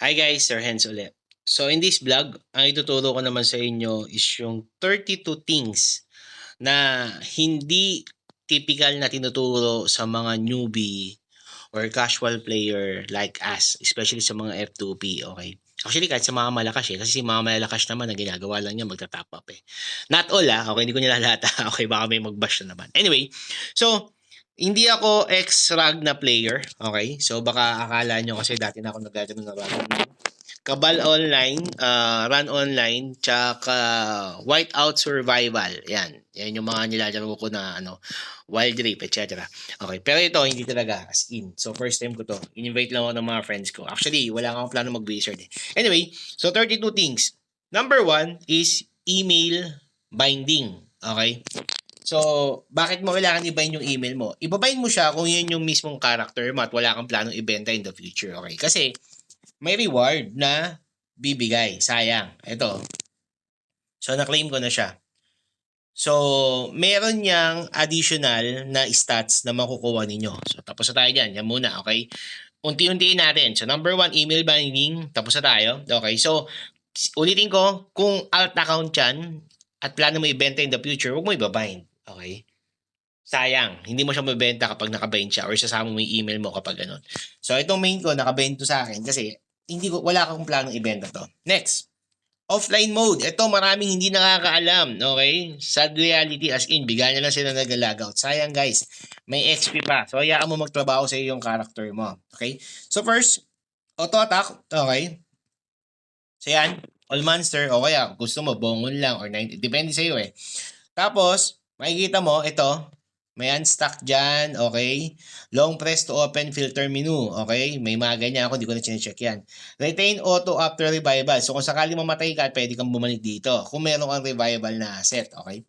Hi guys, Sir Hens ulit. So in this vlog, ang ituturo ko naman sa inyo is yung 32 things na hindi typical na tinuturo sa mga newbie or casual player like us, especially sa mga F2P, okay? Actually, kahit sa mga malakas kasi si mga malalakas naman na ginagawa lang niya magta-top up eh. Not all okay, hindi ko nilalata, okay, baka may mag-bash na naman. Anyway, so, hindi ako ex-rag na player, okay? So, baka akala nyo kasi dati na ako naglalaro ng rag. Kabal Online, Run Online, tsaka Whiteout Survival. Yan. Yan yung mga nilalaro ko na Wild Rift, etc. Okay, pero ito hindi talaga as in. So first time ko to. In-invite lang ako ng mga friends ko. Actually, wala akong plano mag-wizard eh. Anyway, so 32 things. Number 1 is email binding. Okay? So, bakit mo kailangan i-bind yung email mo? Ibabind mo siya kung yun yung mismong character mo at wala kang planong ibenta in the future. Okay? Kasi, may reward na bibigay. Sayang. Ito. So, na-claim ko na siya. So, meron niyang additional na stats na makukuha ninyo. So, tapos na tayo dyan. Yan muna, okay? Unti-untiin natin. So, number 1, email binding. Tapos na tayo. Okay, so, ulitin ko, kung alt account yan at plano mo ibenta in the future, huwag mo ibabind. Okay? Sayang. Hindi mo siya mabenta kapag nakabind siya or sasama mo yung email mo kapag ganun. So, itong main ko, nakabind to sa akin kasi wala akong planong ibenta to. Next, offline mode. Ito maraming hindi nakakaalam, okay? Sad reality as in, bigyan na lang sila nag-logout. Sayang guys, may XP pa. So, hayaan mo magtrabaho sa iyo yung character mo. Okay? So, first, auto attack. Okay? So, yan. All monster. O kaya, gusto mo, bongon lang or 90. Depende sa iyo eh. Tapos, makikita mo, ito, may unstack dyan, okay? Long press to open filter menu, okay? May mga ganyan ako, hindi ko na check yan. Retain auto after revival. So kung sakali mamatay ka, pwede kang bumalik dito. Kung meron kang revival na asset, okay?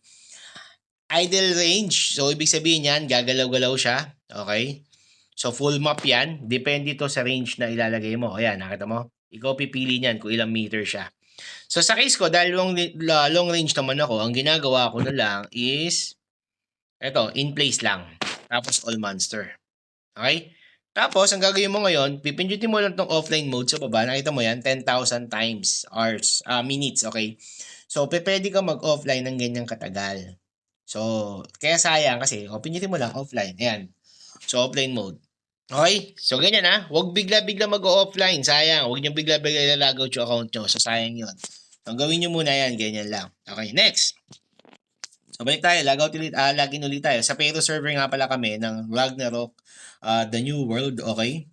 Idle range. So ibig sabihin yan, gagalaw-galaw siya, okay? So full map yan. Depende to sa range na ilalagay mo. Ayan, nakita mo? Ikaw pipili niyan kung ilang meter siya. So sa case ko, dahil long range naman ako, ang ginagawa ko na lang is eto, in place lang. Tapos all monster. Okay? Tapos, ang gagawin mo ngayon, pipindutin mo lang tong offline mode sa baba. Nakita mo yan, 10,000 times hours, minutes, okay? So, pwede ka mag-offline ng ganyang katagal. So, kaya sayang kasi, pindutin mo lang offline. Ayan. So, offline mode. Okay? So, ganyan ha. Huwag bigla-bigla mag-offline. Sayang. Huwag nyo bigla-bigla ilagout yung account nyo. So, sayang yun. So, gawin nyo muna yan. Ganyan lang. Okay, next. So balik tayo, login ulit tayo. Sa Pero server nga pala kami ng Ragnarok The New World, okay?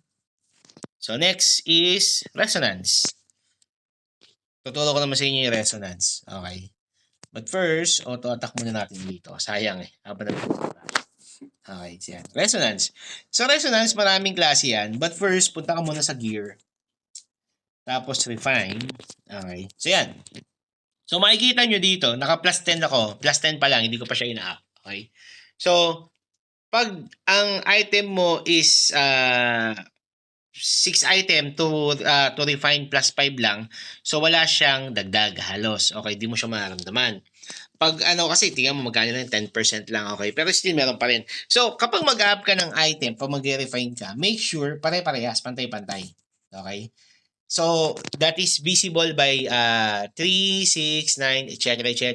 So next is Resonance. Tuturo ko naman sa inyo yung Resonance, okay? But first, auto-attack muna natin dito. Sayang eh. Okay, yan. Resonance. So Resonance, maraming klase yan. But first, punta ka muna sa gear. Tapos refine. Okay. So yan. So makikita nyo dito, naka plus 10 ako. Plus 10 pa lang, hindi ko pa siya ina-up. Okay? So, pag ang item mo is 6 item to refine plus 5 lang, so wala siyang dagdag halos. Okay, di mo siya mararamdaman. Pag kasi tingnan mo magkano lang 10% lang, okay? Pero still meron pa rin. So, kapag mag-up ka ng item, pag mag-refine ka, make sure pare-parehas, pantay-pantay. Okay? So, that is visible by 3, 6, 9, etc. etc.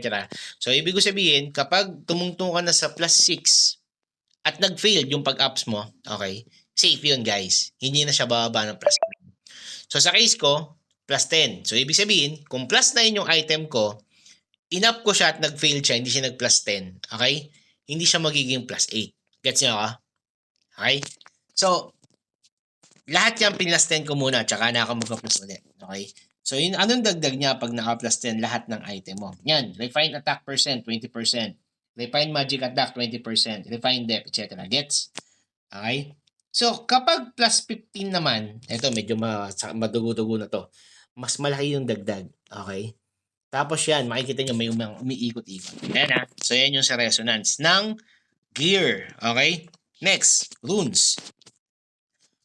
So, ibig ko sabihin, kapag tumungtong ka na sa plus 6 at nag-fail yung pag-ups mo, okay, safe yun guys. Hindi na siya bababa ng plus 9. So, sa case ko, plus 10. So, ibig sabihin, kung plus 9 yung item ko, in-up ko siya at nag-fail siya, hindi siya nag-plus 10. Okay? Hindi siya magiging plus 8. Gets nyo ka? Okay? So, lahat yan pinlas 10 ko muna, tsaka na ako mag-plus ulit. Okay? So, yun, anong dagdag niya pag naka-plus 10 lahat ng item mo? Yan, refine attack percent, 20%. Refine magic attack, 20%. Refine depth, etc. Gets? Okay? So, kapag plus 15 naman, ito medyo madugo-dugo na to. Mas malaki yung dagdag. Okay? Tapos yan, makikita nyo may umiikot-ikot. Ayan ha. So, yan yung sa resonance ng gear. Okay? Next, runes.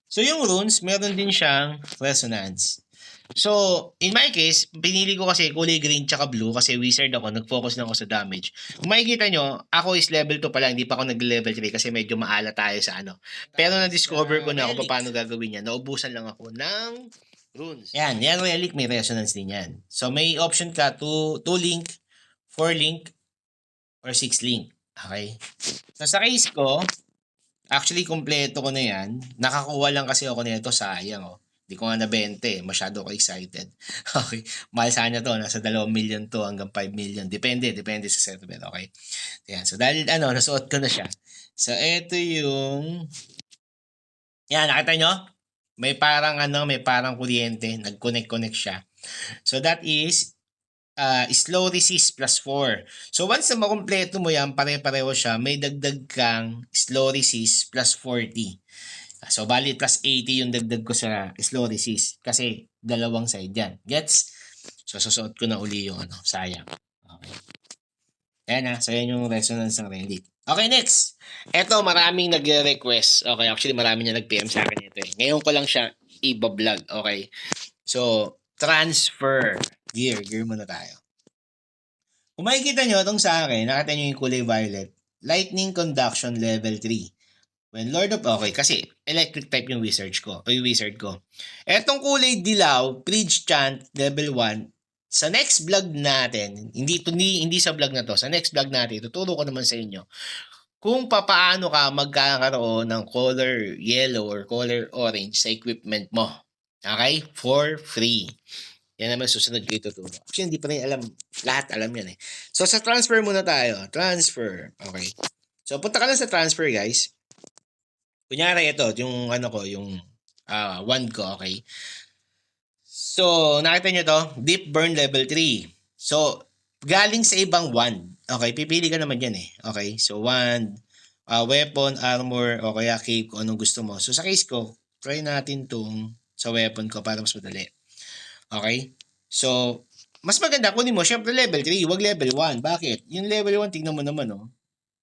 So, yung runes, meron din siyang resonance. So, in my case, pinili ko kasi kulay green tsaka blue kasi wizard ako, nag-focus na ako sa damage. Kung makikita nyo, ako is level 2 pa lang, hindi pa ako nag-level 3 kasi medyo maala tayo sa ano. Pero na-discover ko na kung paano gagawin yan. Naubusan lang ako ng runes. Yan relic, may resonance din yan. So, may option ka 2 link, 4 link, or 6 link. Okay? So, sa case ko, actually, kompleto ko na yan. Nakakuha lang kasi ako nito, sayang, oh. Hindi ko nga nabente. Masyado ako excited. Okay. Mahal sana to. Nasa 2 million to hanggang 5 million. Depende sa settlement. Okay. Yan. So, dahil nasuot ko na siya. So, ito yung... Yan, nakita nyo? May parang kuryente. Nag-connect siya. So, that is slow resist plus 4. So, once na makumpleto mo yan, pare-pareho siya, may dagdag kang slow resist plus 40. So, bali plus 80 yung dagdag ko sa slow resist. Kasi, dalawang side yan. Gets? So, susuot ko na uli yung sayang. Okay. Ayan So, yan yung resonance ng relic. Okay, next. Ito, maraming nag-request. Okay, actually, maraming na nag-PM sa akin ito eh. Ngayon ko lang siya i-vlog. Okay. So, transfer. Gear muna tayo. Kung makikita nyo, itong sa akin, nakita nyo yung kulay violet. Lightning Conduction Level 3. When Lord of... Okay, kasi electric type yung wizard ko. Etong kulay dilaw, Bridge Chant Level 1. Sa next vlog natin, hindi sa vlog na to, sa next vlog natin, tuturo ko naman sa inyo kung paano ka magkakaroon ng color yellow or color orange sa equipment mo. Okay? For free. Yan naman susunod ko ituturo. Actually, hindi pa rin alam. Lahat alam yan eh. So, sa transfer muna tayo. Transfer. Okay. So, punta ka lang sa transfer, guys. Kunyari ito, yung yung wand ko, okay? So, nakita nyo to? Deep Burn Level 3. So, galing sa ibang wand. Okay, pipili ka naman yan eh. Okay, so wand, weapon, armor, o kaya cape, kung anong gusto mo. So, sa case ko, try natin tong sa weapon ko para mas madali. Okay? So, mas maganda kunin mo, syempre level 3, wag level 1. Bakit? Yung level 1, tingnan mo naman, oh.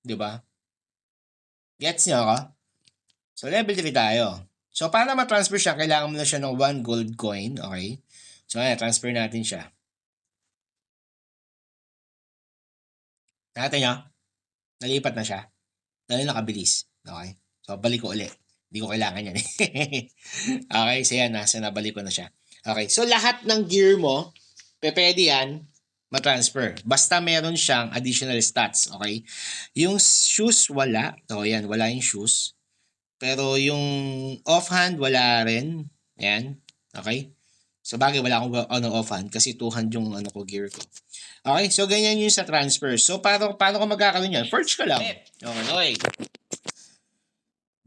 'Di ba? Gets niyo ako? So, level 3 tayo. So, para ma-transfer siya, kailangan mo na siya ng 1 gold coin. Okay? So, ayan, transfer natin siya. Nakita nyo? Nalipat na siya. Dahil nakabilis. Okay? So, balik ko ulit. Hindi ko kailangan yan. Okay? So, yan. Nabalik ko na siya. Okay? So, lahat ng gear mo, pwede yan, ma-transfer. Basta meron siyang additional stats. Okay? Yung shoes, wala. So, yan. Wala yung shoes. Pero yung offhand, wala rin. Ayan. Okay? So, bagay, wala akong offhand kasi 200 yung gear ko. Okay? So, ganyan yung sa transfer. So, paano ka magkakaroon yan? Forge ka lang. Okay.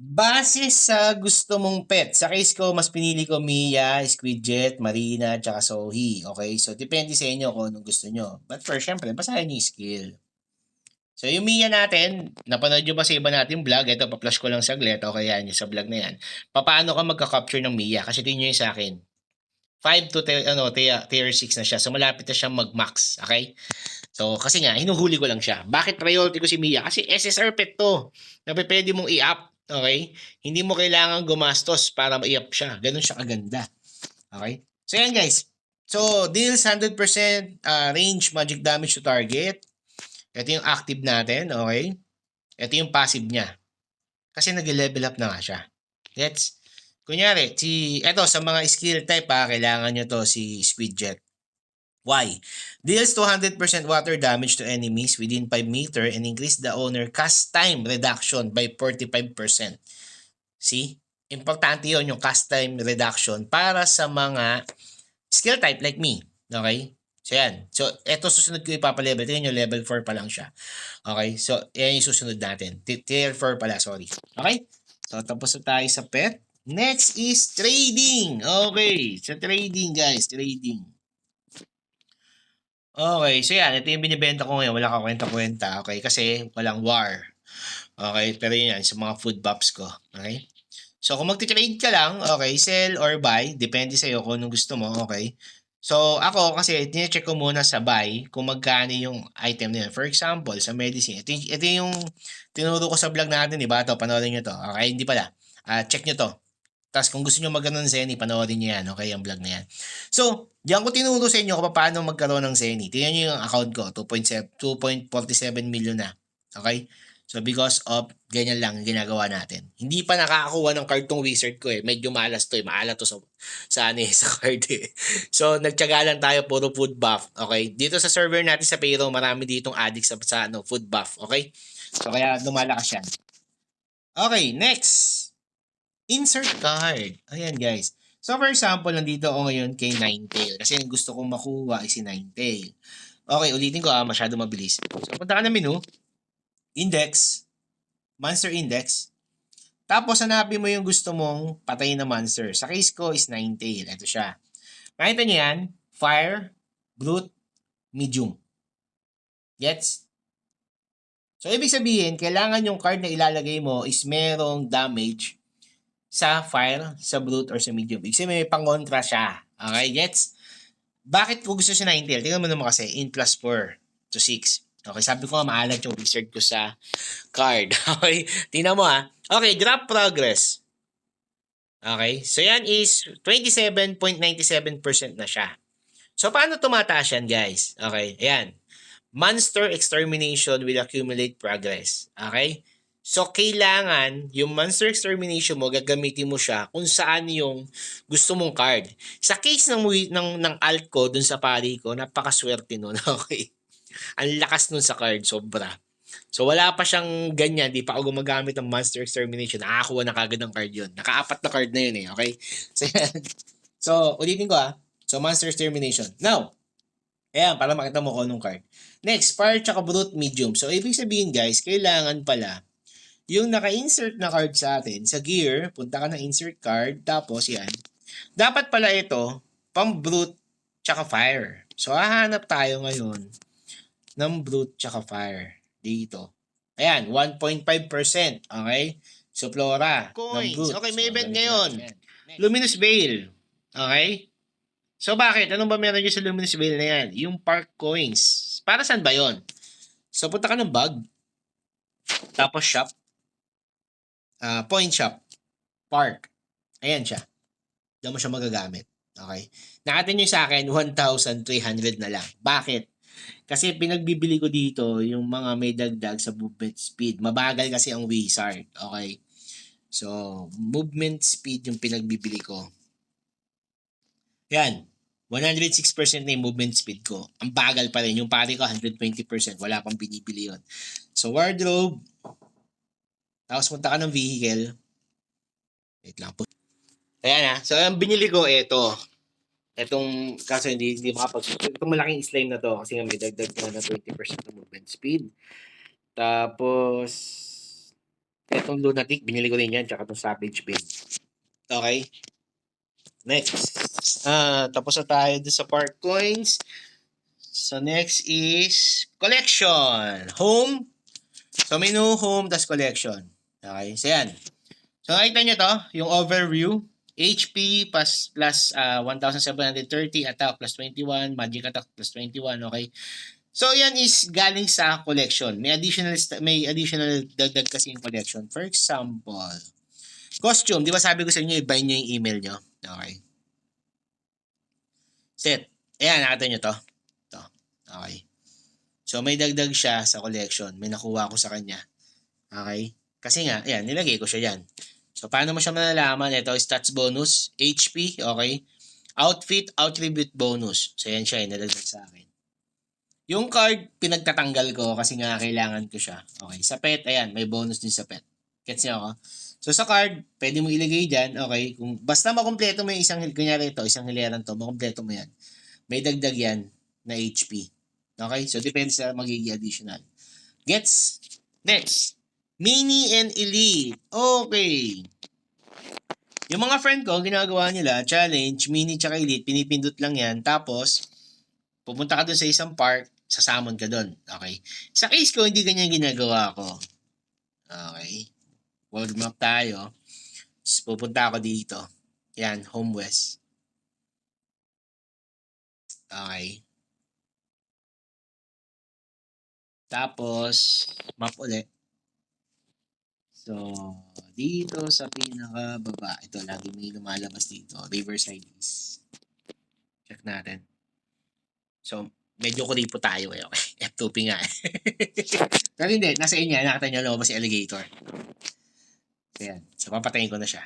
Base sa gusto mong pet. Sa case ko, mas pinili ko Mia, Squidjet, Marina, tsaka Sohi. Okay? So, depende sa inyo kung anong gusto nyo. But first, syempre, basahin yung skill. So, yung Mia natin, napanood nyo ba sa iba natin vlog? Ito, pa-flash ko lang saglit. Okay, yan, yung sa vlog na yan. Paano ka magka-capture ng Mia? Kasi tingin nyo yung sa akin. 5 to tier 6 na siya. So, malapit na siyang mag-max. Okay? So, kasi nga, hinuhuli ko lang siya. Bakit priority ko si Mia? Kasi SSR pet to. Na pwede mong i-up. Okay? Hindi mo kailangan gumastos para ma-i-up siya. Ganun siya kaganda. Okay? So, yan guys. So, deals 100% range magic damage to target. Ito yung active natin, okay? Ito yung passive niya. Kasi nag-level up na nga siya. Gets? Kunyari, ito sa mga skill type kailangan nyo to si Squidjet. Why? Deals 200% water damage to enemies within 5 meter and increase the owner cast time reduction by 45%. See? Importante yun yung cast time reduction para sa mga skill type like me. Okay? So, yan. So, eto susunod ko ipapalevel. Tingnan nyo, level 4 pa lang siya. Okay? So, yan yung susunod natin. Tier 4 pala, sorry. Okay? So, tapos na tayo sa pet. Next is trading. Okay. Sa trading, guys. Trading. Okay. So, yan. Ito yung binibenta ko ngayon. Wala ka kwenta-kwenta. Okay? Kasi walang war. Okay? Pero yun yan. Sa mga food buffs ko. Okay? So, kung magti-trade ka lang, okay, sell or buy. Depende sa'yo kung anong gusto mo. Okay? So, ako kasi, tine-check ko muna sa buy kung magkano yung item na yun. For example, sa medicine, ito yung tinuro ko sa vlog natin, diba? Ito, panoorin nyo to. Okay, hindi pala. Check nyo to. Tapos kung gusto nyo magkaroon ng Zenny, panoorin nyo yan. Okay, yung vlog na yan. So, diyan ko tinuro sa inyo kung paano magkaroon ng Zenny. Tingnan nyo yung account ko, 2.47 million na. Okay? So because of ganyan lang ginagawa natin. Hindi pa nakakakuha ng card tong wizard ko eh. Medyo malas to eh. Maalat to sa ano eh, sa card eh. So nagtiyaga lang tayo puro food buff. Okay? Dito sa server natin sa Payro, marami ditong addicts sa ano, food buff. Okay? So kaya lumalakas yan. Okay, next. Insert card. Ayan guys. So for example, nandito ako ngayon kay Ninetale. Kasi ang gusto kong makuha ay si Ninetale. Okay, ulitin ko masyado mabilis. So punta ka na menu. Index. Monster Index. Tapos hanapin mo yung gusto mong patayin na monster. Sa case ko is Ninetale. Ito siya. Makita niyo yan? Fire, Brute, Medium. Gets? So ibig sabihin, kailangan yung card na ilalagay mo is merong damage sa fire, sa brute, or sa medium. Ibig sabihin, may pangontra siya. Okay, gets? Bakit ko gusto si Ninetale? Tingnan mo naman kasi, in plus 4 to 6. Okay, sabi ko nga maalat yung wizard ko sa card. Okay, tingnan mo Okay, drop progress. Okay, so yan is 27.97% na siya. So paano tumataas yan guys? Okay, ayan. Monster extermination will accumulate progress. Okay? So, kailangan yung monster extermination mo, gagamitin mo siya kung saan yung gusto mong card. Sa case ng alt ko, dun sa pari ko, napakaswerte nun. Okay? Ang lakas nun sa card, sobra. So, wala pa siyang ganyan. Di pa ako gumagamit ng monster extermination. Nakakuha na kagad ng card yun. Nakaapat na card na yun eh. Okay? So, yan. So, ulitin ko So, monster extermination. Now, ayan, para makita mo ko anong card. Next, fire tsaka brute medium. So, ibig sabihin guys, kailangan pala yung naka-insert na card sa atin, sa gear, punta ka ng insert card, tapos yan. Dapat pala ito, pang brute tsaka fire. So, hahanap tayo ngayon ng brute tsaka fire. Dito. Ayan, 1.5%. Okay? So, Flora ng brute. Okay, may event ngayon. Luminous Veil. Okay? So bakit? Anong ba meron nyo sa Luminous Veil na yan? Yung Park Coins. Para saan ba yon? So punta ka ng bag. Tapos shop. Point shop. Park. Ayan siya. Diyan mo siya magagamit. Okay? Nakatin nyo sa akin, 1,300 na lang. Bakit? Kasi pinagbibili ko dito yung mga may dagdag sa movement speed. Mabagal kasi ang wizard. Okay? So, movement speed yung pinagbibili ko. Yan. 106% na yung movement speed ko. Ang bagal pa rin. Yung pari ko, 120%. Wala pang binibili yun. So, wardrobe. Tapos punta ka ng vehicle. Wait lang po. Ayan So, ang binili ko, ito. Itong, kaso hindi makapag-subscribe. Itong malaking slime na to. Kasi nga may dagdag na 20% na movement speed. Tapos, itong lunatic. Binili ko rin yan. Tsaka itong savage pin. Okay? Next. Tapos na tayo sa park coins. So, next is collection. Home. So, menu, home, tas collection. Okay, so yan. So, nakita nyo to, yung overview. HP plus 1,730, attack plus 21, magic attack plus 21, okay? So, yan is galing sa collection. May additional dagdag kasi yung collection. For example, costume. Di ba sabi ko sa inyo, i-buy nyo yung email nyo? Okay. Set. Ayan, nakita nyo to. Ito. Okay. So, may dagdag siya sa collection. May nakuha ko sa kanya. Okay? Kasi nga, ayan, nilagay ko siya dyan. So, paano mo siya malalaman? Ito, stats bonus, HP, okay? Outfit, attribute bonus. So, yan siya, nilagay sa akin. Yung card, pinagtatanggal ko kasi nga kailangan ko siya. Okay, sa pet, ayan, may bonus din sa pet. Gets niyo ako? So, sa card, pwede mo ilagay dyan, okay? Kung, basta makompleto mo yung kunyari ito, isang hileran to, makompleto mo yan. May dagdag yan na HP. Okay? So, depende sa magiging additional. Gets? Next. Mini and Elite. Okay. Yung mga friend ko, ginagawa nila, challenge, mini tsaka elite, pinipindot lang yan. Tapos, pupunta ka dun sa isang park, sasamon ka dun. Okay. Sa case ko, hindi ganyan ginagawa ko. Okay. World map tayo. Pupunta ako dito. Yan, home west. Okay. Tapos, map ulit. So, dito sa pinakababa, ito, lagi may lumalabas dito. Riverside East. Check natin. So, medyo kuripo tayo eh. Okay. Tupi nga. Pero hindi, nasa inyo, nakita nyo lumabas si alligator. Ayan. So, papatayin ko na siya.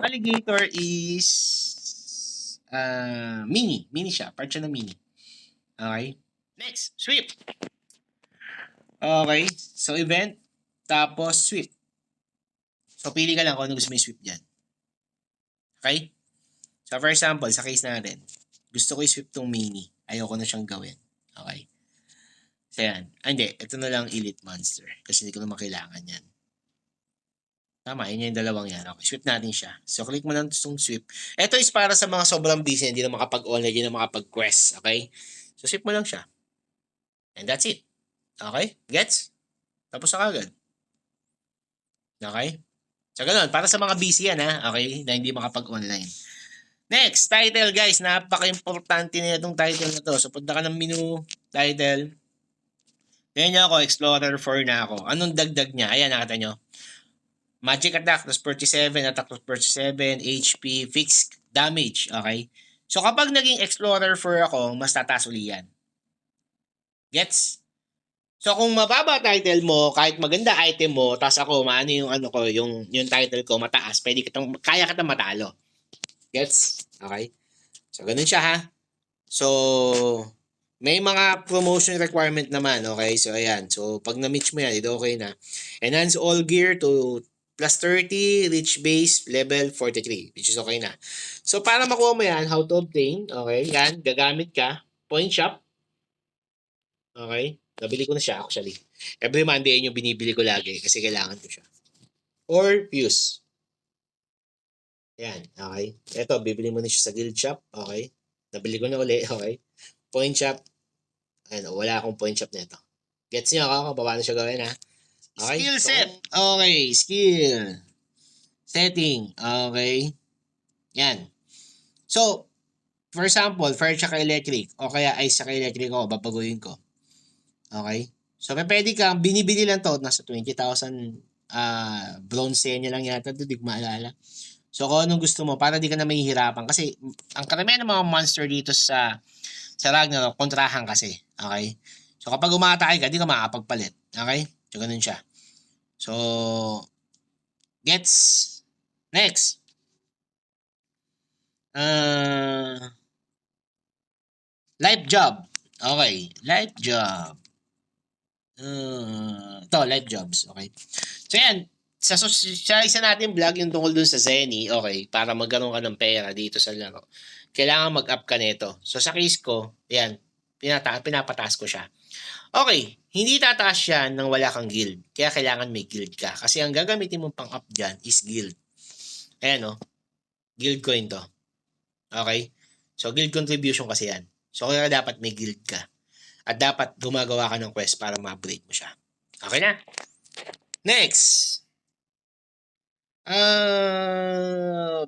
Alligator is mini. Mini siya. Part siya ng mini. Okay? Next, sweep. Okay. So, event. Tapos, sweep. So, pili ka lang kung ano gusto mo i-sweep dyan. Okay? So, for example, sa case natin, gusto ko i-sweep tong mini. Ayoko na siyang gawin. Okay? So, yan. Hindi. Ito na lang elite monster. Kasi hindi ko naman kailangan yan. Tama, yun yung dalawang yan. Okay, sweep natin siya. So, click mo lang itong sweep. Ito is para sa mga sobrang busy, hindi na makapag-online, hindi na makapag-quest. Okay? So, sweep mo lang siya. And that's it. Okay? Gets? Tapos na kagad. Okay? So, ganun. Para sa mga busy yan, ha? Okay? Na hindi makapag-online. Next, title, guys. Napaka-importante na itong title na to. So, punta ka ng menu, title. Ganyan nyo ako, Explorer 4 na ako. Anong dagdag niya? Ayan, nakita nyo. Magic attack plus 47, attack plus 47, HP, fixed damage. Okay? So, kapag naging Explorer 4 ako, mas tataas uli yan. Gets? So, kung mababa title mo, kahit maganda item mo, tas ako, maano yung ano ko, yung title ko mataas, kaya kitang matalo. Gets? Okay? So, ganun siya ha. So, may mga promotion requirement naman. Okay? So, ayan. So, pag na-meet mo yan, ito okay na. Enhance all gear to plus 30, reach base, level 43, which is okay na. So, para makuha mo yan, how to obtain, okay, yan, gagamit ka, point shop, okay, nabili ko na siya actually. Every Monday yun yung binibili ko lagi kasi kailangan ko siya. Or fuse. Yan, okay. Ito, bibili mo na siya sa guild shop, okay. Nabili ko na uli, okay. Point shop, ayun, wala akong point shop nito. Gets niyo ako kung paano siya gawin, ha? Okay. Skill set. Okay, skill. Setting. Okay. Yan. So, for example, fire tsaka electric o kaya ice tsaka electric ako, babaguhin ko. Okay? So, pwede kang, binibili lang to, nasa 20,000 bronze niya lang yata, di ko maalala. So, kung anong gusto mo, para di ka na mahihirapan. Kasi, ang karamihan ng mga monster dito sa Ragnarok, kontrahan kasi. Okay? So, kapag umatake ka, di ka makakapagpalit. Okay? So, ganun siya. So, gets. Next. Life job. Okay. Life job. Ito, life jobs. Okay. So, yan. Sa isa natin vlog yung tungkol dun sa Zenny. Okay. Para magkaroon ka ng pera dito sa laro. Kailangan mag-up ka nito. So, sa case ko, yan. Pinapataas ko siya. Okay, hindi tataas yan nang wala kang guild. Kaya kailangan may guild ka. Kasi ang gagamitin mong pang-up dyan is guild. Ayan o. Guild coin to. Okay? So, guild contribution kasi yan. So, kaya dapat may guild ka. At dapat gumagawa ka ng quest para ma-upgrade mo siya. Okay na? Next.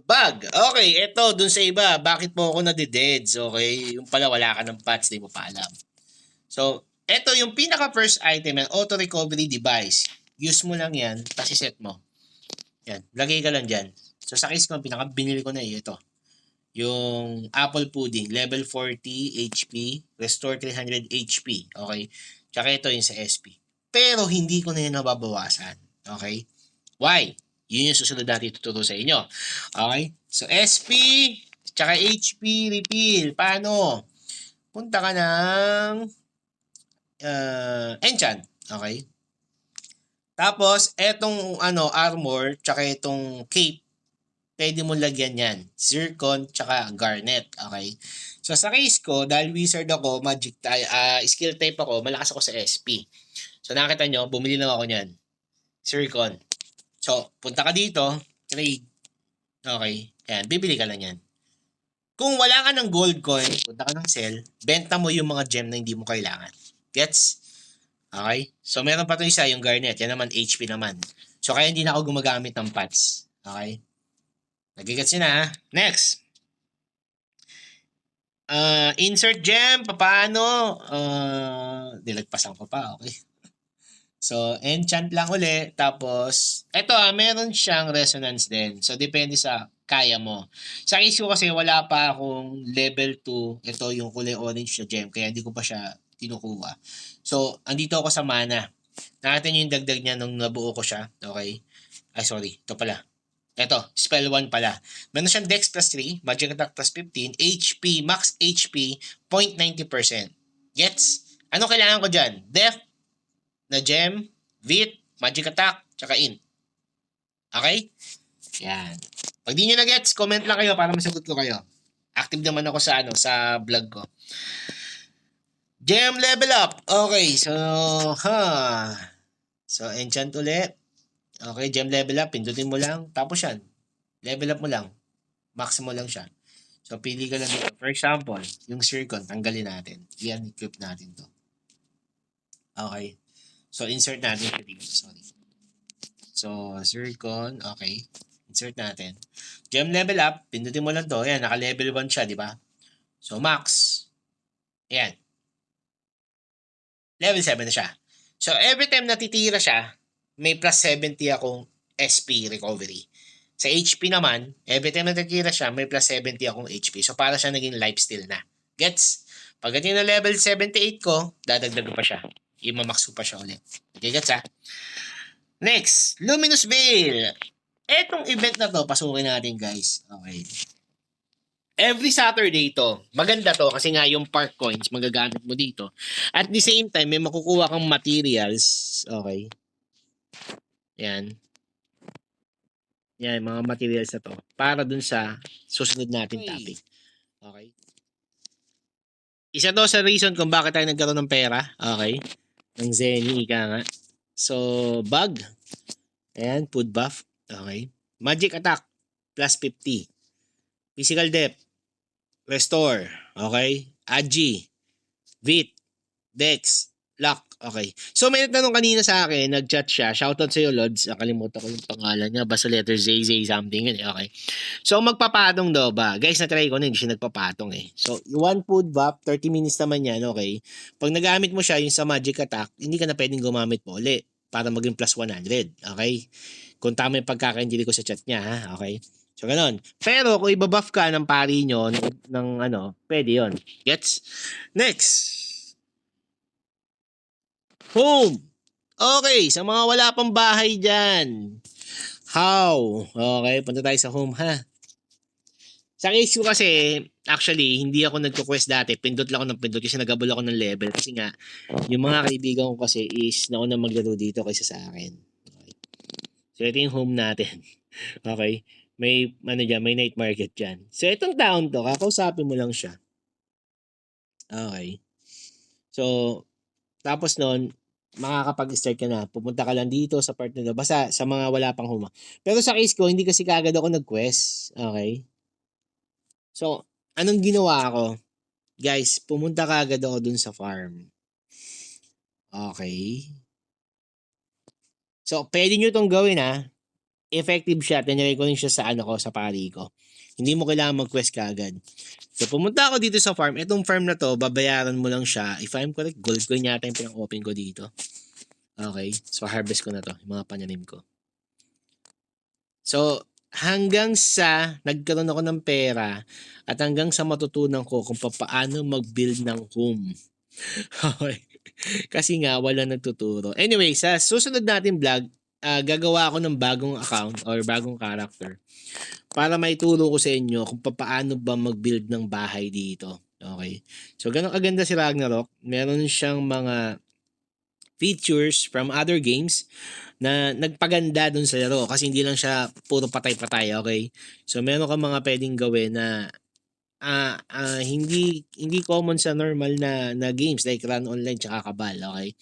Bug. Okay, ito dun sa iba. Bakit mo ako nade-deads? Okay? Yung pala wala ka ng patch, di mo pa alam. So, ito yung pinaka first item yan, auto recovery device. Use mo lang yan, tapos set mo. Yan, lagay ka lang dyan. So, sa case ko, pinaka binili ko na ito. Yung apple pudding, level 40 HP, restore 300 HP. Okay? Tsaka ito yung sa SP. Pero hindi ko na yun nababawasan. Okay? Why? Yun yung susunod natin tuturo sa inyo. Okay? So, SP, tsaka HP, refill. Paano? Punta ka ng enchant. Okay? Tapos, etong armor, tsaka itong cape, pwede mo lagyan yan. Zircon, tsaka garnet. Okay? So, sa case ko, dahil wizard ako, skill type ako, malakas ako sa SP. So, nakita nyo, bumili lang ako nyan. Zircon. So, punta ka dito, trade. Okay? Ayan, bibili ka lang yan. Kung wala ka ng gold coin, punta ka ng sell, benta mo yung mga gem na hindi mo kailangan. Gets? Okay? So, meron pa ito isa, yung garnet. Yan naman, HP naman. So, kaya hindi na ako gumagamit ng pots. Okay? Nagigets nyo na, ha? Next. Insert gem. Paano? Dilagpasan ko pa. Okay. So, enchant lang uli. Tapos, eto meron siyang resonance din. So, depende sa kaya mo. Sa case ko kasi, wala pa akong level 2. Ito yung kulay orange na gem. Kaya hindi ko pa siya kinukuha. So, andito ako sa mana. Nakita nyo yung dagdag niya nung nabuo ko siya. Okay? Ay, sorry. Ito pala. Ito, spell 1 pala. Meron siyang Dex plus 3, Magic Attack plus 15, HP, max HP, 0.90%. Gets? Ano kailangan ko dyan? Def, na gem, Vit, Magic Attack, tsaka Int. Okay? Yan. Pag di nyo na gets, comment lang kayo para masagot ko kayo. Active naman ako sa sa vlog ko. Gem level up. Okay, so, So, enchant ulit. Okay, gem level up. Pindutin mo lang. Tapos yan. Level up mo lang. Max mo lang siya. So, pili ka lang dito. For example, yung Zircon, tanggalin natin. Yan, equip natin to. Okay. So, insert natin siya dito. Sorry. So, Zircon. Okay. Insert natin. Gem level up. Pindutin mo lang to. Yan, naka-level 1 siya, di ba? So, max. Ayan. Level 7 na siya. So, every time natitira siya, may plus 70 akong SP recovery. Sa HP naman, every time natitira siya, may plus 70 akong HP. So, para siya naging lifesteal na. Gets? Pagdating na level 78 ko, dadagdag pa siya. Imamax ko pa siya ulit. Okay, gets ha? Next, Luminous Veil. Etong event na to, pasukin natin guys. Okay. Every Saturday to. Maganda to kasi nga yung park coins magagamit mo dito. At the same time, may makukuha kang materials. Okay. Yan. Yan, mga materials na to. Para dun sa susunod natin topic. Okay. Isa to sa reason kung bakit tayo nagkaroon ng pera. Okay. Ng Zenny, ika nga. So, bug. Ayan, food buff. Okay. Magic attack. Plus 50. Physical depth. Restore. Okay. Agi. Vit. Dex. Lock. Okay. So, may nagtanong kanina sa akin, nag-chat siya. Shoutout sa'yo, Lods. Nakalimutan ko yung pangalan niya. Basta letter Z something. Okay. So, magpapatong daw ba? Guys, na-try ko na, hindi siya nagpapatong eh. So, one food buff, 30 minutes naman yan, okay? Pag nagamit mo siya, yung sa magic attack, hindi ka na pwedeng gumamit po ulit para maging plus 100. Okay? Kung tama yung pagkakaintindi ko sa chat niya, ha? Okay? So, ganun. Pero, kung ibabuff ka ng pari nyo, ng pwede yon. Gets? Next. Home. Okay, sa mga wala pang bahay dyan. How? Okay, punta tayo sa home, ha? Sa case ko kasi, actually, hindi ako nagko-quest dati. Pindot lang ako ng pindot kasi nagabol ako ng level. Kasi nga, yung mga kaibigan ko kasi is nauna maglaro dito kaysa sa akin. Okay. So, ito yung home natin. Okay. May, may night market dyan. So, itong town to, kakausapin mo lang siya. Okay. So, tapos nun, makakapag-start ka na. Pupunta ka lang dito sa part na basta sa mga wala pang huma. Pero sa case ko, hindi kasi kagad ako nag-quest. Okay? So, anong ginawa ko? Guys, pumunta kagad ako dun sa farm. Okay? So, pwede nyo itong gawin ha. Effective siya. Tinry ko rin siya sa sa pari ko. Hindi mo kailangan mag-quest kagad. So, pumunta ako dito sa farm. Itong farm na to, babayaran mo lang siya. If I'm correct, gold coin yata yung pinang-open ko dito. Okay? So, harvest ko na to. Yung mga pananim ko. So, hanggang sa nagkaroon ako ng pera at hanggang sa matutunan ko kung paano mag-build ng home. Okay? Kasi nga, wala nagtuturo. Anyway, sa susunod natin vlog, gagawa ako ng bagong account or bagong character para maituro ko sa inyo kung paano ba mag-build ng bahay dito. Okay? So, ganun kaganda si Ragnarok. Meron siyang mga features from other games na nagpaganda dun sa laro kasi hindi lang siya puro patay-patay, okay? So, meron ka mga pwedeng gawin na hindi common sa normal na games like Run Online tsaka Kabal, okay?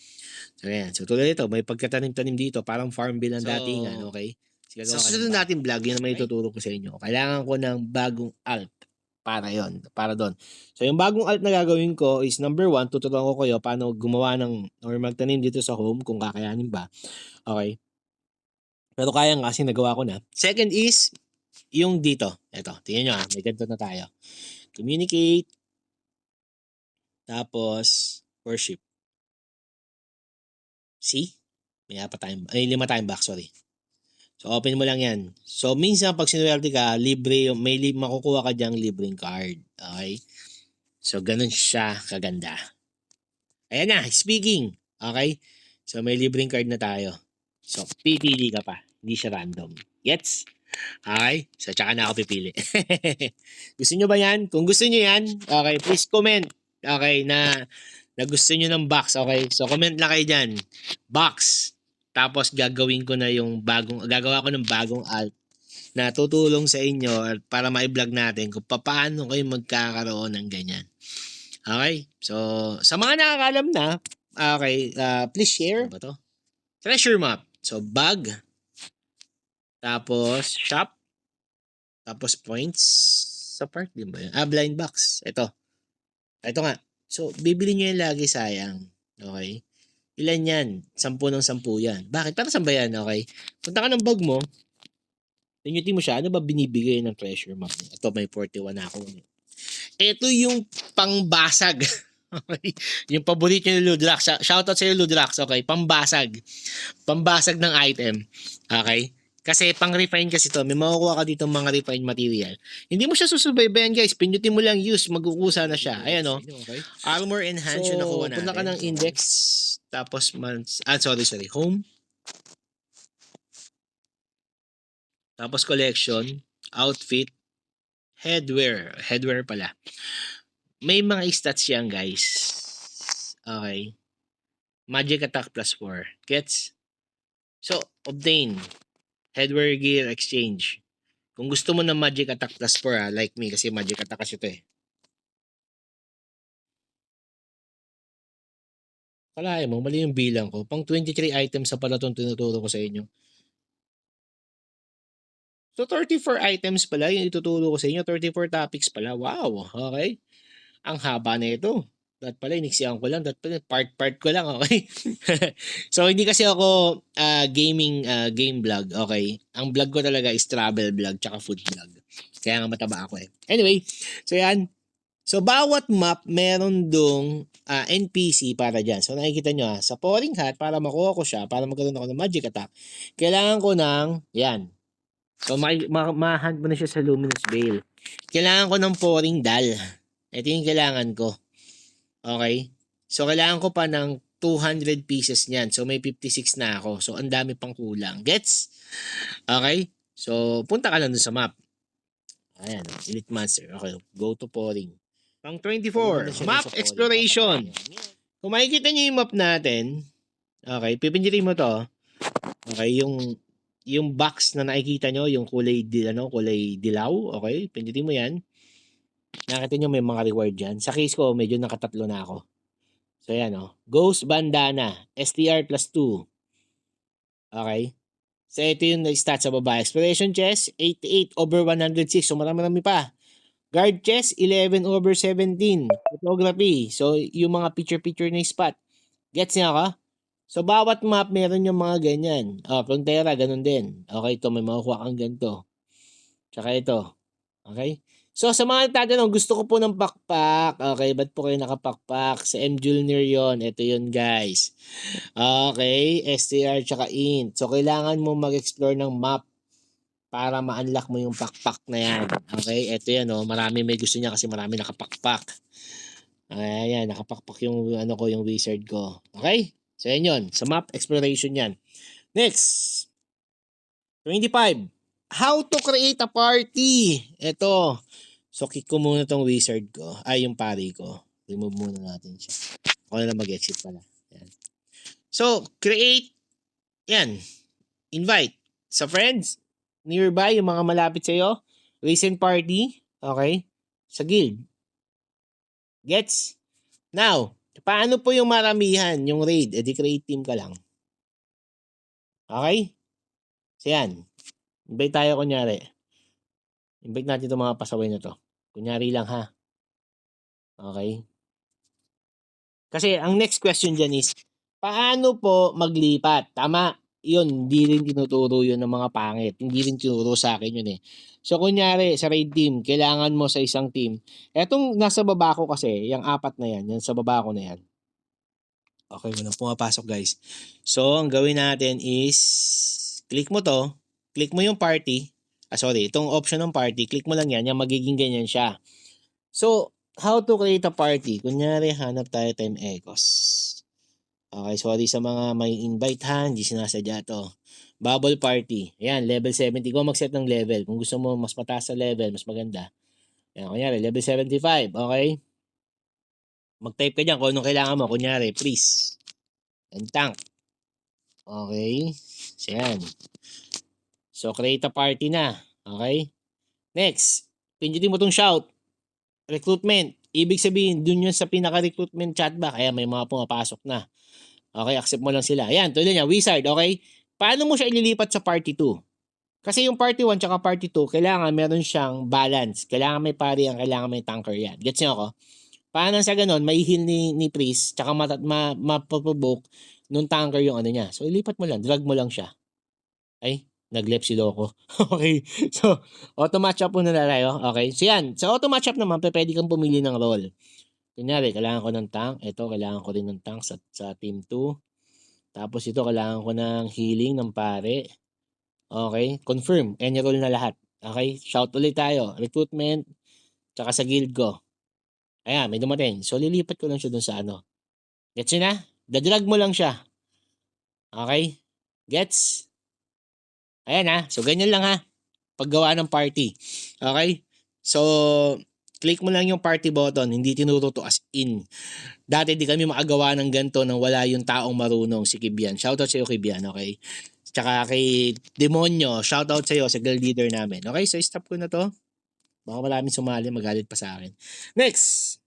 So, ayan. So, tulad ito, may pagkatanim-tanim dito, parang farm bill ang datingan, okay? Sa susunod natin vlog, yun naman ituturo ko sa inyo. Kailangan ko ng bagong alt para doon. So, yung bagong alt na gagawin ko is number 1, tuturuan ko kayo paano gumawa ng or magtanim dito sa home kung kakayanin ba. Okay? Pero kaya nga kasi nagawa ko na. Second is, yung dito. Ito, tingnan nyo may ganito na tayo. Communicate. Tapos, worship. See? May 5 time back, sorry. So, open mo lang yan. So, minsan pag sinuwerte ka, libre, makukuha ka dyang libreng card. Okay? So, ganun siya kaganda. Ayan na, speaking. Okay? So, may libreng card na tayo. So, pipili ka pa. Hindi siya random. Gets? Okay? So, tsaka na ako pipili. Gusto nyo ba yan? Kung gusto nyo yan, okay, please comment. Okay, na gusto nyo ng box. Okay? So, comment lang kayo dyan. Box. Tapos, gagawin ko na yung gagawa ko ng bagong alt na tutulong sa inyo at para ma-vlog natin kung paano kayo magkakaroon ng ganyan. Okay? So, sa mga nakakalam na, okay, please share. Ano ba to? Treasure map. So, bag. Tapos, shop. Tapos, points. Sa part din ba yun? Blind box. Ito. Ito nga. So, bibili nyo yan lagi, sayang. Okay? Ilan yan? 10 ng 10 yan. Bakit? Para saan ba yan? Okay? Punta ka ng bag mo. Tinyuti mo siya. Ano ba binibigay ng treasure map? Ito, may 41 na ako. Ito yung pangbasag. Okay? Yung paborito ni Ludrax. Shoutout sa iyo, Ludrax. Okay? Pambasag. Pambasag ng item. Okay? Kasi pang-refine kasi to. May makukuha ka dito mga refined material. Hindi mo siya susubaybayan, guys. Pinutin mo lang use. Magkukusa na siya. Ayan, o. Okay? Armor Enhance yung nakuha natin. Punta ka ng index. Tapos, sorry. Home. Tapos, collection. Outfit. Headwear. Headwear pala. May mga stats yan, guys. Okay. Magic attack plus 4. Gets? So, obtain. Headwear gear exchange. Kung gusto mo ng magic attack plus 4, like me, kasi magic attack kasi ito eh. Kalahin mo, mali yung bilang ko. Pang 23 items sa pala itong tinuturo ko sa inyo. So, 34 items pala yung ituturo ko sa inyo. 34 topics pala. Wow. Okay. Ang haba na ito. Dat pala, iniksiyan ko lang. Dat pala, part ko lang, okay? So, hindi kasi ako game vlog, okay? Ang vlog ko talaga is travel vlog tsaka food vlog. Kaya nga mataba ako eh. Anyway, so yan. So, bawat map, meron dong NPC para dyan. So, nakikita nyo sa pouring hat, para makuha ko siya, para magkaroon ako ng magic attack, kailangan ko ng, yan. So, ma-hunt mo na siya sa Luminous Veil. Kailangan ko ng pouring dal. Ito yung kailangan ko. Okay? So, kailangan ko pa ng 200 pieces niyan. So, may 56 na ako. So, ang dami pang kulang. Gets? Okay? So, punta ka lang dun sa map. Ayan. Elite Monster. Okay. Go to pouring. Pang 24. Map exploration. Kung makikita nyo yung map natin, okay, pipindutin mo to. Okay, yung box na nakikita nyo, yung kulay dilaw, okay, pindutin mo yan. Nakita nyo may mga reward dyan. Sa case ko, medyo nakatatlo na ako. So, yan, Ghost Bandana. STR plus 2. Okay. So, ito yung stats sa baba. Exploration chest, 88 over 106. So, marami pa. Guard chest, 11 over 17. Photography. So, yung mga picture na spot. Gets niya ka? So, bawat map, meron yung mga ganyan. Frontera, ganun din. Okay, ito, may makukuha kang ganito. Tsaka ito. Okay? So, sa mga nagtatanong, gusto ko po ng backpack. Okay, ba't po kayo nakapakpak? Sa M-Julner yun. Ito yun, guys. Okay, STR tsaka int. So, kailangan mo mag-explore ng map para ma-unlock mo yung backpack na yan. Okay, ito yan, marami may gusto niya kasi marami nakapakpak. Ayan, nakapakpak yung yung wizard ko. Okay? So, yan yun. Sa map exploration yan. Next. 25. How to create a party. Ito. So, kick ko muna tong wizard ko. Yung pari ko. Remove muna natin siya. Ako na lang mag-exit pala. Yan. So, create. Yan. Invite. Sa friends. Nearby, yung mga malapit sa'yo. Recent party. Okay? Sa guild. Gets? Now, paano po yung maramihan, yung raid? Create team ka lang. Okay? So yan. Invite tayo kunyari. Invite natin itong mga pasaway na to. Kunyari lang ha. Okay? Kasi ang next question dyan is, paano po maglipat? Tama. Yun, hindi rin tinuturo yun ng mga pangit. Hindi rin tinuturo sa akin yun eh. So kunyari, sa raid team, kailangan mo sa isang team. Etong nasa baba ko kasi, yung 4 na yan, yung sa baba ko na yan. Okay, walang pumapasok guys. So, ang gawin natin is, click mo to, click mo yung party, itong option ng party, click mo lang yan, yung magiging ganyan siya. So, how to create a party? Kunyari, hanap tayo time echoes. Okay, sorry sa mga may invite ha, hindi sinasadya to. Bubble party. Ayan, level 70. Go mag-set ng level. Kung gusto mo mas mataas sa level, mas maganda. Ayan, kunyari, level 75. Okay? Mag-type ka dyan kung anong kailangan mo. Kunyari, please. And tank. Okay? So, yan. So, create a party na. Okay? Next. Pindutin mo tong shout. Recruitment. Ibig sabihin, dun yun sa pinaka-recruitment chatback. Kaya may mga pumapasok na. Okay, accept mo lang sila. Ayan, tulad niya, wizard, okay? Paano mo siya ililipat sa party 2? Kasi yung party 1 tsaka party 2, kailangan meron siyang balance. Kailangan may pari yan, kailangan may tanker yan. Gets niyo ako? Paano sa ganun, may heal ni Priest, tsaka mapaprovoke nung tanker yung ano niya. So, ilipat mo lang, drag mo lang siya. Ay, nag-left si Loco. Okay, so, auto-match up muna na tayo. Okay, so yan. Sa auto-match up naman, pwede kang pumili ng role. Kunyari, kailangan ko ng tank. Ito, kailangan ko rin ng tank sa team 2. Tapos ito, kailangan ko ng healing ng pare. Okay, confirm. Any role na lahat. Okay, shout ulit tayo. Recruitment, tsaka sa guild ko. Ayan, may dumating. So, lilipat ko lang siya dun sa ano. Gets yun na? Dadrag mo lang siya. Okay? Gets? Ayan ha. So, ganyan lang ha. Paggawa ng party. Okay? So, click mo lang yung party button. Hindi tinuro to as in. Dati di kami makagawa ng ganito nang wala yung taong marunong, si Kibian. Shoutout sa iyo, Kibian, okay? Tsaka kay Demonyo, shoutout sa iyo, sa guild leader namin. Okay, so stop ko na to. Baka maraming sumali, magalit pa sa akin. Next!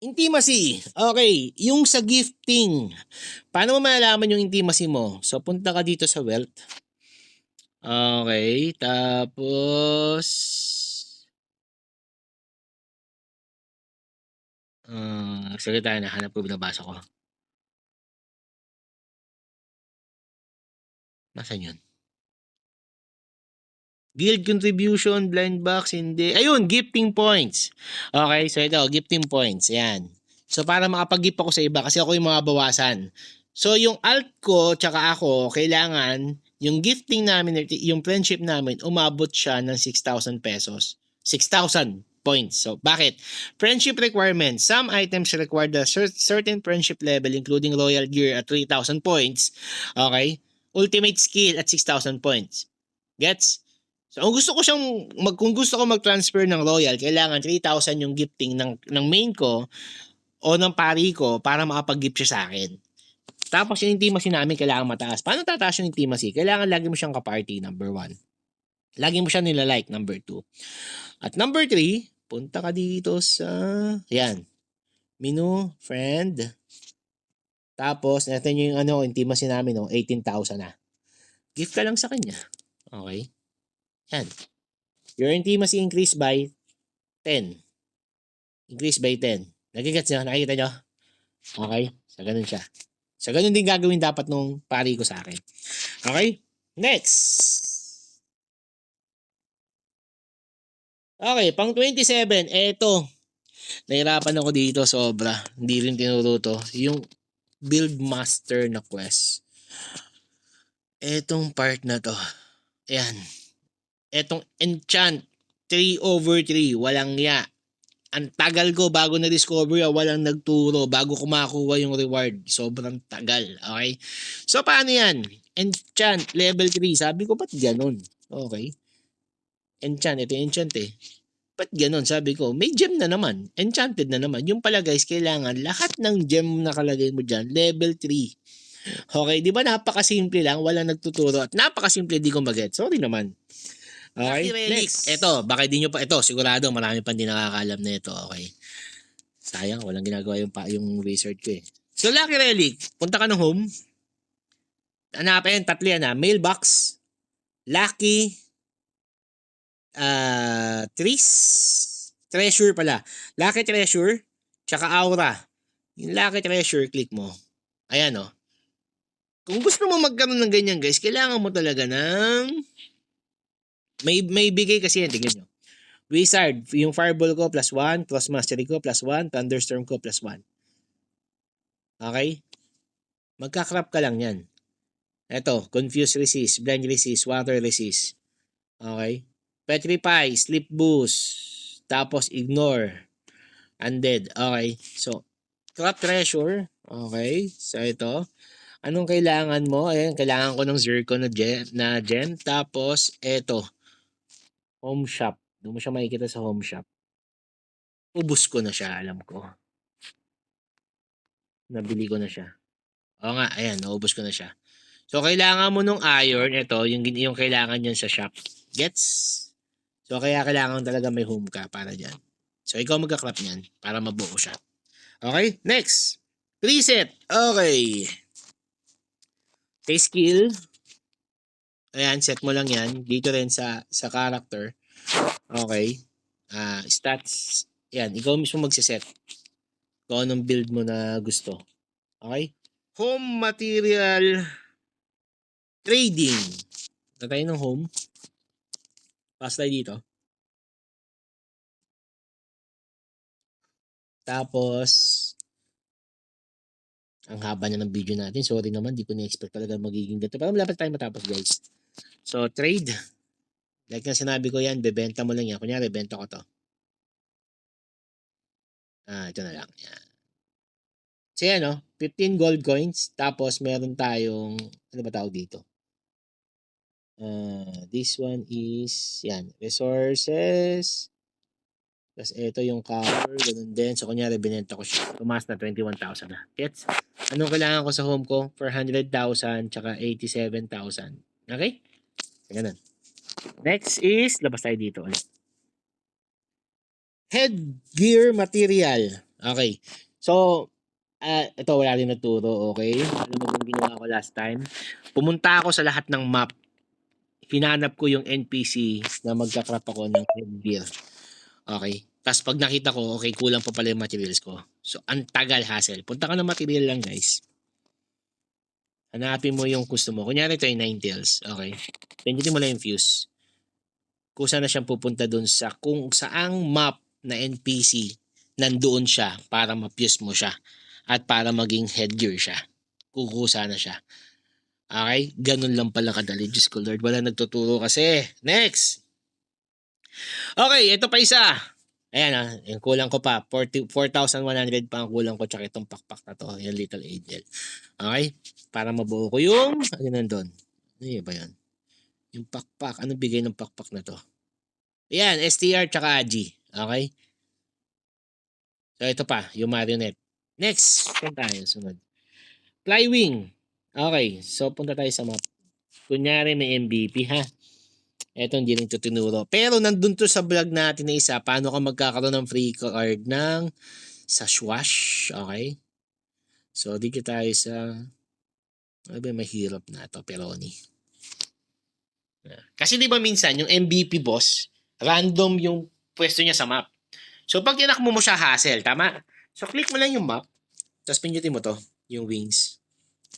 Intimacy. Okay, yung sa gifting. Paano mo malalaman yung intimacy mo? So, punta ka dito sa wealth. Okay, tapos... sige tayo, nahanap ko, binabasa ko. Nasaan yun? Guild contribution, blind box, hindi. Ayun, gifting points. Okay, so ito, gifting points. Ayan. So para makapag-gift ako sa iba kasi ako yung mga bawasan. So yung alt ko tsaka ako, kailangan yung gifting namin, yung friendship namin, umabot siya ng 6,000 pesos. 6,000 points. So bakit? Friendship requirements. Some items require the certain friendship level including royal gear at 3,000 points. Okay? Ultimate skill at 6,000 points. Gets? So, kung gusto ko mag-transfer ng Royal, kailangan 3,000 yung gifting ng main ko o ng pari ko para makapag-gift siya sa akin. Tapos yung intimacy namin kailangan mataas. Paano tataas yung intimacy? Kailangan lagi mo siyang ka-party, number 1. Lagi mo siya nila-like, number 2. At number 3, punta ka dito sa, yan, menu, friend. Tapos, natin yung intimacy namin, 18,000 na. Gift ka lang sa kanya. Okay? Yan. Your intimacy increased by 10. Increase by 10. Nagigets nyo? Nakikita nyo? Okay? So, ganun siya. So, ganun din gagawin dapat nung pari ko sa akin. Okay? Next. Okay, pang 27. Eto. Nahirapan ako dito sobra. Hindi rin tinuro to. Yung build master na quest. Etong part na to. Ayan. Etong enchant 3/3. Walang ya. Ang tagal ko bago na-discover yan, walang nagturo bago ko makuha yung reward. Sobrang tagal. Okay? So, paano yan? Enchant, level 3. Sabi ko, ba't ganun? Okay. Enchant, ito yung enchant eh. Ba't ganun? Sabi ko, may gem na naman. Enchanted na naman. Yung pala guys, kailangan lahat ng gem na nakalagay mo dyan, level 3. Okay, di ba napakasimple lang, walang nagtuturo at napakasimple di ko mag-get. Sorry naman. Okay, next. Ito, baka di nyo pa, ito, sigurado marami pa hindi nakakalam na ito. Okay. Sayang, walang ginagawa yung wizard ko eh. So, Lucky Relic, punta ka ng home. Hanapin, tatlo yan ha. Mailbox, Lucky, Treasure pala. Lucky Treasure, tsaka Aura. Yung Lucky Treasure, click mo. Ayan o. Kung gusto mo magkaroon ng ganyan guys, kailangan mo talaga ng may bigay kasi yan, tingnan nyo. Wizard, yung Fireball ko plus 1, Cross Mastery ko plus 1, Thunderstorm ko plus 1. Okay? Magka-crap ka lang yan. Ito, Confuse Resist, Blind Resist, Water Resist. Okay? Petrify, Sleep Boost, tapos Ignore, Undead. Okay? So, Crop Treasure, Okay, so ito. Anong kailangan mo? Ayan, kailangan ko ng zircon na gem. Tapos, eto, home shop. Doon mo siya makikita sa home shop. Ubus ko na siya, alam ko. Nabili ko na siya. Oo nga, ayan, naubos ko na siya. So, kailangan mo nung iron, ito, yung kailangan yan sa shop. Gets? So, kaya kailangan talaga may home ka para dyan. So, ikaw magka-crop niyan para mabuo siya. Okay? Next. Preset. Okay. Kay skill. Ayan, set mo lang yan. Dito rin sa character. Okay. Stats. Yan, ikaw mismo magsiset. Kung anong build mo na gusto. Okay? Home material trading. Na tayo ng home. Pass tayo dito. Tapos, ang haba na ng video natin. Sorry naman, di ko na-expect talaga magiging ganito. Pero malapit tayo matapos, guys. So, trade. Like na sinabi ko yan, bebenta mo lang yan. Kunyari, benta ko to. Ito na lang. Yan. So, yan, no? 15 gold coins. Tapos, meron tayong, ano ba tawag dito? This one is, yan, resources. Tapos, ito yung copper. Ganun din. So, kunyari, binenta ko siya. Tumas na 21,000 na. Gets? Anong kailangan ko sa home ko? 400,000 tsaka 87,000. Okay? Ganun. Next is, labas tayo dito ulit. Headgear material. Okay. So, ito wala rin naturo, okay? Alam mo kung ginawa ko last time? Pumunta ako sa lahat ng map. Hinanap ko yung NPC na magka-crop ako ng headgear. Okay? Tapos pag nakita ko, okay, kulang pa pala yung materials ko. So, ang tagal hassle. Punta ka ng material lang, guys. Hanapin mo yung gusto mo. Kunyari ito yung 9 tails. Okay? Pindutin mo lang yung fuse. Kusa na siyang pupunta dun sa kung saang map na NPC nandoon siya para ma-fuse mo siya at para maging headgear siya. Kukusa na siya. Okay? Ganun lang pala kadali. Diyos ko Lord, wala nagtuturo kasi. Next! Okay, ito pa isa. Ayan yung kulang ko pa. 4,100 pa ang kulang ko tsaka itong pakpak na to. Yung Little Angel. Okay? Para mabuo ko yung, ano nandun? Ano ba yan? Yung pakpak. Anong bigay ng pakpak na to? Ayan, STR tsaka AG. Okay? So, ito pa, yung marionette. Next, punta tayo, sunod. Flywing. Okay, so punta tayo sa map. Kunyari may MVP, ha? Ito, hindi rin ito tinuro. Pero nandun to sa vlog natin na isa, paano ka magkakaroon ng free card ng sa Swash. Okay? So, dito tayo sa, ano ba, mahirap na ito, Peroni. Kasi di ba minsan, yung MVP boss, random yung pwesto niya sa map. So, pag tinakmo mo siya, hassle, tama? So, click mo lang yung map, tapos pindutin mo to, yung wings.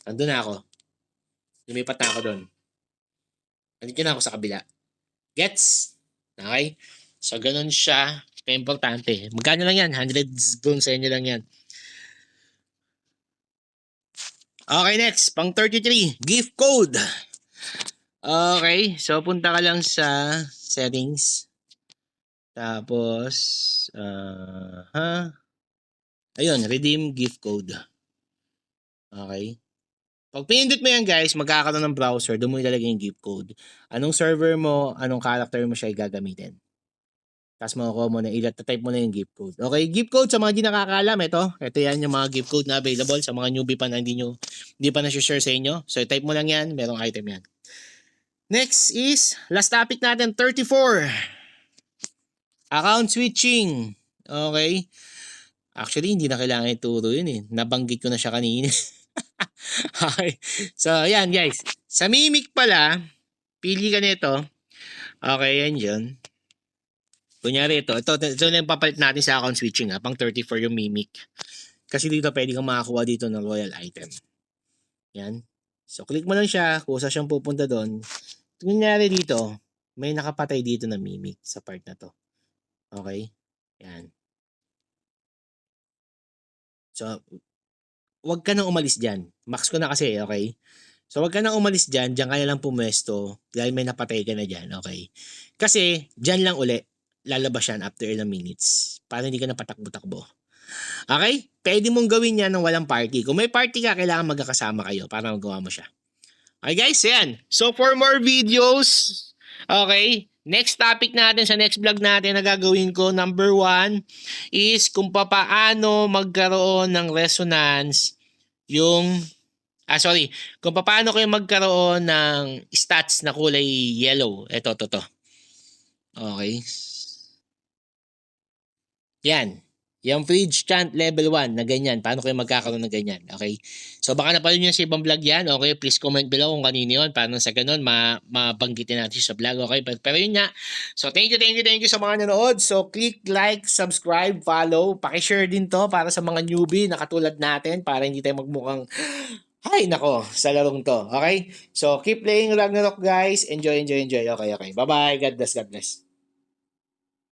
Andun na ako. Lumipat na ako doon. Andito na ako sa kabila. Gets? Okay? So, ganun siya. Kaya importante. Magkano lang yan? 100 boom sa inyo lang yan. Okay, next. Pang 33. Gift code. Okay. So, punta ka lang sa settings. Tapos, ayun, redeem gift code. Okay. Pag pinindot mo yan, guys, magkakaroon ng browser, doon mo ilalagay yung gift code. Anong server mo, anong character mo siya gagamitin. Tapos makukuha mo na, type mo na yung gift code. Okay, gift code sa mga hindi nakakaalam, ito yan yung mga gift code na available sa mga newbie pa na hindi pa na-share sa inyo. So, type mo lang yan, merong item yan. Next is, last topic natin, 34. Account switching. Okay. Actually, hindi na kailangan ituro yun eh. Nabanggit ko na siya kanina. Okay. So, ayan guys. Sa Mimic pala, pili ka nito. Okay, yan yun. Kunyari ito na yung papalit natin sa account switching pang 34 yung Mimic. Kasi dito pwede kang makakuha dito ng royal item. Yan. So, click mo lang siya kung saan siyang pupunta doon. Kunyari dito, may nakapatay dito na Mimic sa part na to. Okay? Yan. So, wag ka nang umalis dyan. Max ko na kasi, okay? So, wag ka nang umalis dyan. Diyan ka na lang pumuesto dahil may napatay ka na dyan, okay? Kasi, dyan lang uli, lalabas yan after ilang minutes para hindi ka na patakbo-takbo. Okay? Pwede mong gawin yan ng walang party. Kung may party ka, kailangan magkakasama kayo para magawa mo siya. Okay guys, yan. So for more videos, okay, next topic natin sa next vlog natin na gagawin ko, number 1, is kung paano magkaroon ng resonance yung, kung paano kayo magkaroon ng stats na kulay yellow. Ito, to. Okay. Yan. Yung fridge chant level 1 na ganyan. Paano kayo magkakaroon ng ganyan? Okay? So baka napanood nyo sa ibang vlog yan. Okay? Please comment below kung kanino yun. Paano sa ganun mabanggitin natin sa vlog. Okay? Pero yun nga. So thank you sa mga nanood. So click like, subscribe, follow. Pakishare din to para sa mga newbie na katulad natin para hindi tayo magmukhang hay nako sa larong to. Okay? So keep playing Ragnarok guys. Enjoy. Okay. Bye-bye. God bless.